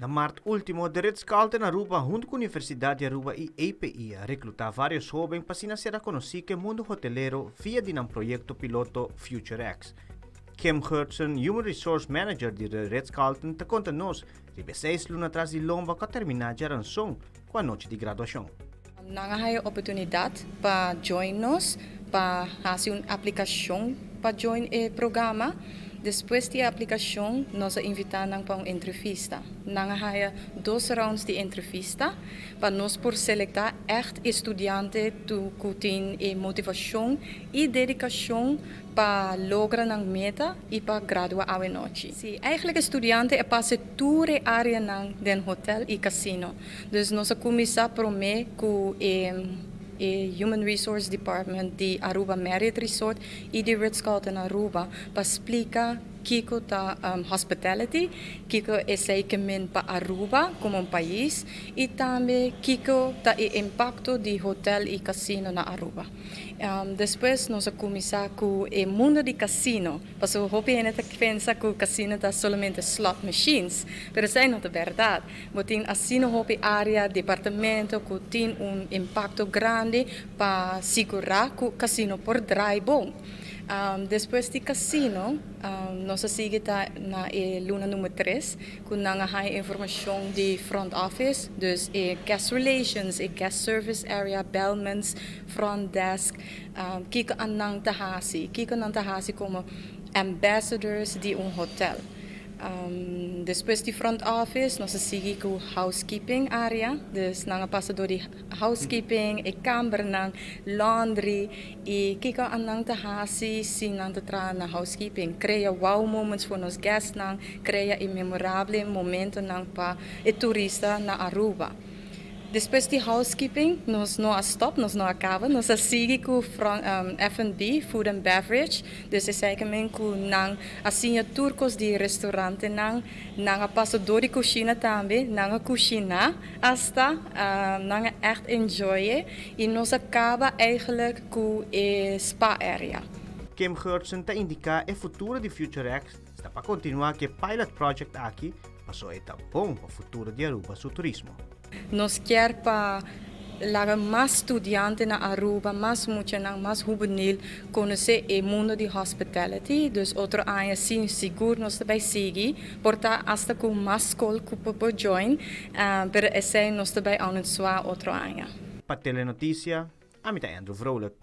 Na maart ultimo, de Ritz Carlton Aruba junto com a Universidad Aruba e API a reclutar vários jovens para ser conhecidos que mundo hotelero via de um projeto piloto FUTRX. Kim Hudson, Human Resource Manager de Ritz Carlton, te conta nos que 6 lunas atrás de lomba que terminar diaranson com a noite de graduação. Não há oportunidade para join-nos, para fazer uma aplicação para join o programa. Depois da aplicação, nós invitamos para uma entrevista. Nós há 2 rounds de entrevista para nós por selectar estudiante que tem motivação e dedicação para lograr a meta e para graduar à noite. Sim, eigenlijk estudante passa toda a área do hotel e casino. Dus nós começamos primeiro com Human Resource Department de Aruba Marriott Resort e de Ritz Carlton Aruba para explicar kiko ta hospitality, kiko é caminho para Aruba como um país e também kiko ta o impacto de hotel e casino na Aruba. Depois nós começamos com o mundo de casino, porque o hobby é que pensa que o casino é somente slot machines, mas isso não é verdade. Tem assim um hobby área, departamento que tem impacto grande para segurar que o casino por drive bom. Depois do casino, nós seguimos na luna número 3, com a informação de front office, dus guest relations, guest service area, bellmans, front desk, kiko anang tahasi como ambassadors de hotel. Depois de front office, nós seguimos com housekeeping area, dus nang passador de housekeeping, kamer nang laundry, e kiko anang tahasi sin nang tra na housekeeping, cria wow moments for nos guests nang, cria memorable momento nang pa turista na Aruba. Depois de housekeeping, nós não stop, nós não acaba, nós seguimos com F&B, food and beverage, dus eigenlijk com nang assim turcos de restaurante nang passador de cozinha também, nang cozinha, hasta nang echt enjoyen e nós acaba eigenlijk com spa area. Kim Hudson te indica o futuro de FUTRX está para continuar que pilot project aqui, mas é tão bom para o futuro de Aruba seu turismo. Nós queremos para mais estudantes na Aruba, mais juvenil, conhecer o mundo de hospitality. Dus outro ano, sim, seguro, nós também seguimos, portanto, hasta com mais escola que podemos join, mas esse nós também ao outro ano. Para Telenotícia, a Andrew Vrolijk.